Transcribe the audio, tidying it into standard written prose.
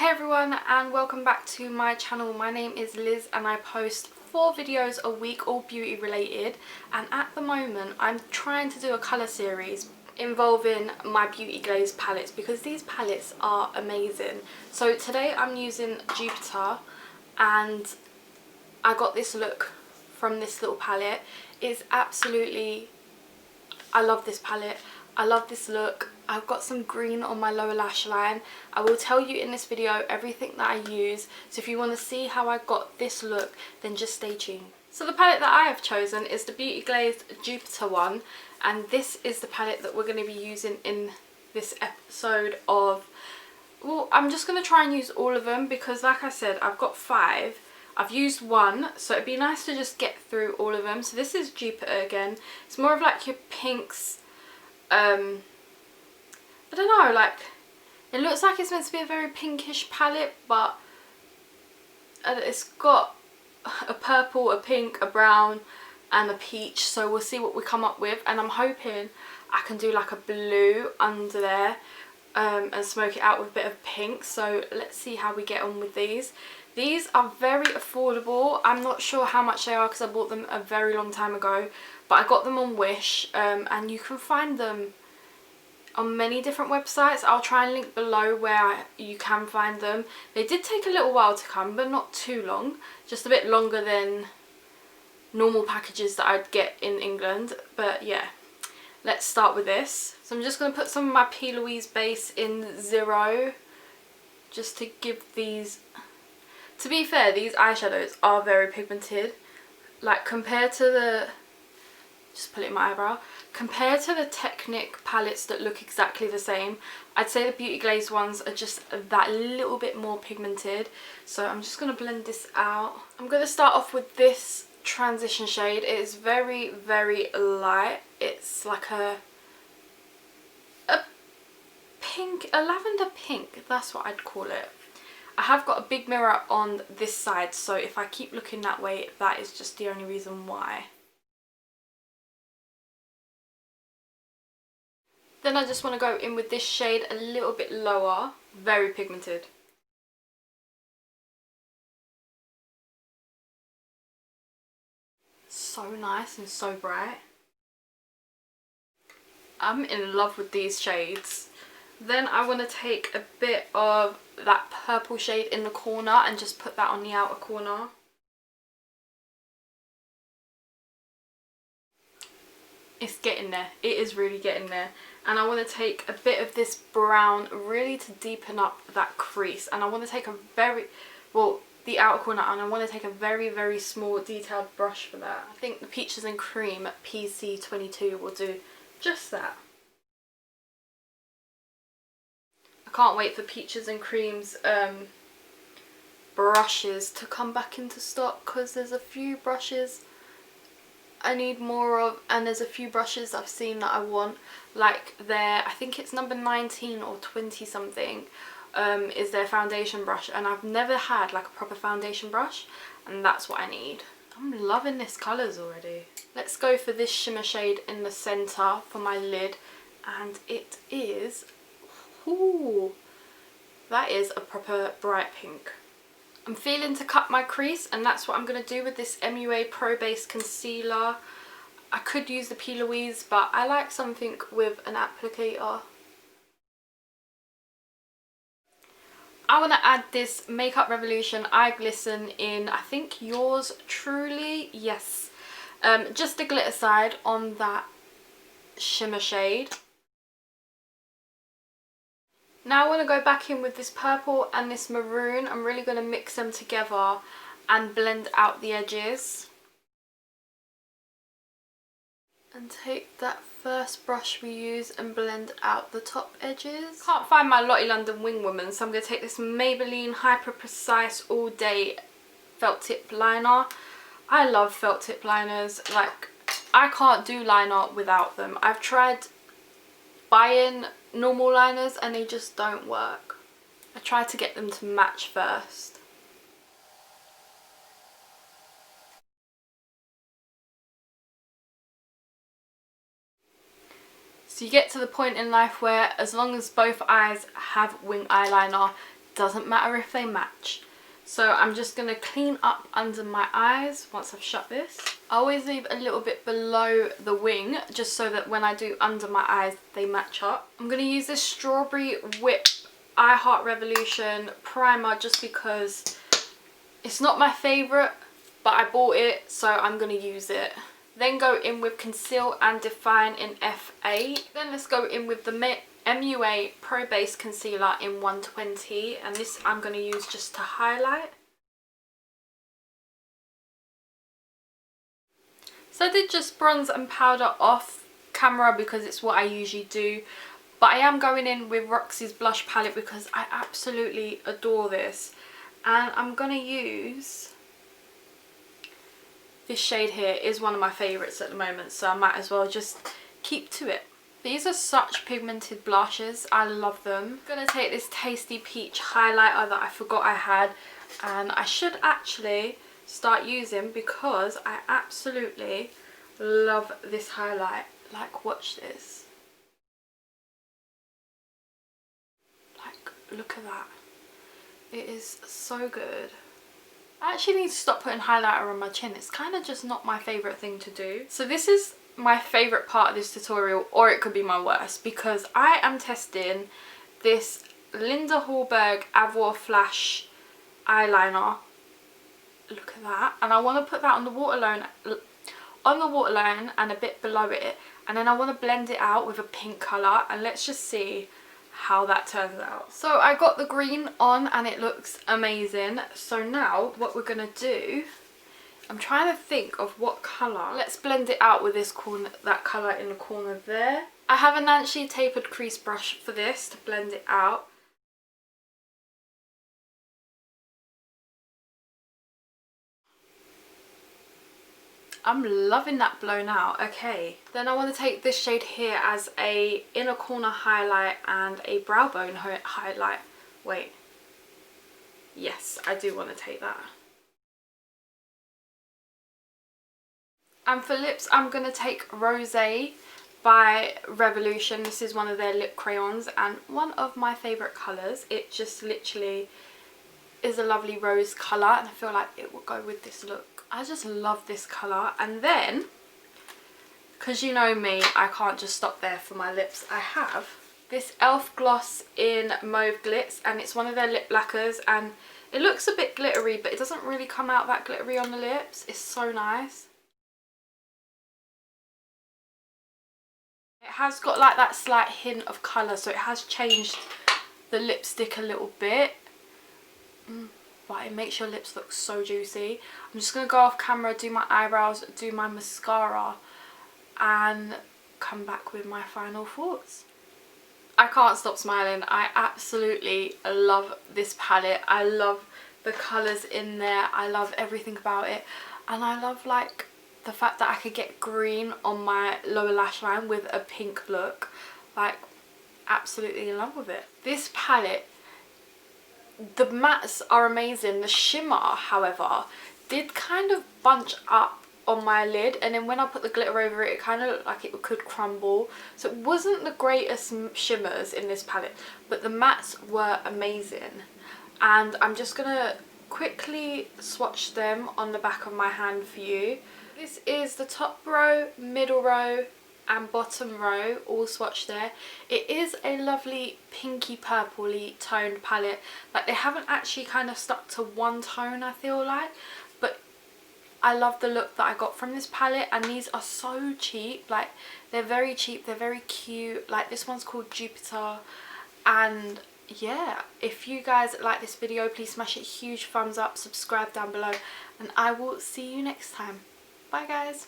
Hey everyone, and welcome back to my channel. My name is Liz and I post 4 videos a week, all beauty related, and at the moment I'm trying to do a colour series involving my beauty glaze palettes because these palettes are amazing. So today I'm using Jupiter and I got this look from this little palette. It's absolutely, I love this palette. I love this look. I've got some green on my lower lash line. I will tell you in this video everything that I use, so if you want to see how I got this look, then just stay tuned. So the palette that I have chosen is the Beauty Glazed Jupiter one, and this is the palette that we're going to be using in this episode of, well, I'm just going to try and use all of them because like I said, I've got 5. I've used 1, so it'd be nice to just get through all of them. So this is Jupiter again. It's more of like your pinks, I don't know, like it looks like it's meant to be a very pinkish palette, but it's got a purple, a pink, a brown and a peach, so we'll see what we come up with. And I'm hoping I can do like a blue under there and smoke it out with a bit of pink. So let's see how we get on with these. These are very affordable. I'm not sure how much they are because I bought them a very long time ago, but I got them on Wish, and you can find them on many different websites. I'll try and link below where you can find them. They did take a little while to come, but not too long, just a bit longer than normal packages that I'd get in England. But yeah, let's start with this. So I'm just going to put some of my P. Louise base in 0 just to give these, to be fair, these eyeshadows are very pigmented, like compared to the, just put it in my eyebrow, compared to the Technic palettes that look exactly the same, I'd say the Beauty Glaze ones are just that little bit more pigmented. So I'm just going to blend this out. I'm going to start off with this transition shade. It is very, very light. It's like a pink, a lavender pink, that's what I'd call it. I have got a big mirror on this side, so if I keep looking that way, that is just the only reason why. Then I just want to go in with this shade a little bit lower, very pigmented. So nice and so bright. I'm in love with these shades. Then I want to take a bit of that purple shade in the corner and just put that on the outer corner. It's getting there. It is really getting there. And I want to take a bit of this brown really to deepen up that crease. And I want to take a very, well, the outer corner, and I want to take a very, very small detailed brush for that. I think the Peaches and Cream PC22 will do just that. I can't wait for Peaches and Cream's brushes to come back into stock, because there's a few brushes I need more of, and there's a few brushes I've seen that I want, like their, I think it's number 19 or 20 something, is their foundation brush, and I've never had like a proper foundation brush, and that's what I need. I'm loving this colours already. Let's go for this shimmer shade in the centre for my lid, and it is, ooh, that is a proper bright pink. I'm feeling to cut my crease, and that's what I'm going to do with this MUA Pro Base Concealer. I could use the P. Louise, but I like something with an applicator. I want to add this Makeup Revolution Eye Glisten in, I think, Yours Truly. Yes. Just the glitter side on that shimmer shade. Now I want to go back in with this purple and this maroon. I'm really going to mix them together and blend out the edges. And take that first brush we use and blend out the top edges. Can't find my Lottie London Wing Woman, so I'm going to take this Maybelline Hyper Precise All Day Felt Tip Liner. I love felt tip liners. Like, I can't do liner without them. I've tried buying normal liners and they just don't work. I try to get them to match first. So you get to the point in life where as long as both eyes have wing eyeliner, doesn't matter if they match. So I'm just going to clean up under my eyes once I've shut this. I always leave a little bit below the wing just so that when I do under my eyes they match up. I'm going to use this Strawberry Whip I Heart Revolution primer just because it's not my favourite, but I bought it, so I'm going to use it. Then go in with Conceal and Define in F8. Then let's go in with the MUA Pro Base Concealer in 120, and this I'm going to use just to highlight. So I did just bronze and powder off camera because it's what I usually do, but I am going in with Roxy's blush palette because I absolutely adore this, and I'm going to use this shade here. Is one of my favourites at the moment, so I might as well just keep to it. These are such pigmented blushes, I love them. I'm going to take this Tasty Peach highlighter that I forgot I had, and I should actually start using because I absolutely love this highlight. Like, watch this. Like, look at that. It is so good. I actually need to stop putting highlighter on my chin. It's kind of just not my favourite thing to do. So this is my favourite part of this tutorial, or it could be my worst, because I am testing this Linda Hallberg Avoir Flash eyeliner. Look at that. And I want to put that on the waterline and a bit below it, and then I want to blend it out with a pink colour, and let's just see how that turns out. So I got the green on and it looks amazing. So now what we're gonna do, I'm trying to think of what colour. Let's blend it out with this corner, that colour in the corner there. I have a Nancy tapered crease brush for this to blend it out. I'm loving that blown out. Okay, then I want to take this shade here as a inner corner highlight and a brow bone highlight. Wait, yes, I do want to take that. And for lips, I'm going to take Rosé by Revolution. This is one of their lip crayons and one of my favourite colours. It just literally is a lovely rose colour, and I feel like it will go with this look. I just love this colour. And then, because you know me, I can't just stop there for my lips, I have this e.l.f. gloss in Mauve Glitz, and it's one of their lip lacquers, and it looks a bit glittery, but it doesn't really come out that glittery on the lips. It's so nice. It has got like that slight hint of colour, so it has changed the lipstick a little bit. But it makes your lips look so juicy. I'm just going to go off camera, do my eyebrows, do my mascara, and come back with my final thoughts. I can't stop smiling. I absolutely love this palette. I love the colours in there. I love everything about it. And I love like the fact that I could get green on my lower lash line with a pink look. Like, absolutely in love with it. This palette, the mattes are amazing. The shimmer, however, did kind of bunch up on my lid, and then when I put the glitter over it, it kind of looked like it could crumble. So it wasn't the greatest shimmers in this palette, but the mattes were amazing. And I'm just gonna quickly swatch them on the back of my hand for you. This is the top row, middle row and bottom row all swatched there. It is a lovely pinky purpley toned palette. Like, they haven't actually kind of stuck to one tone, I feel like, but I love the look that I got from this palette. And these are so cheap. Like, they're very cheap, they're very cute. Like, this one's called Jupiter. And yeah, if you guys like this video, please smash a huge thumbs up, subscribe down below, and I will see you next time. Bye guys.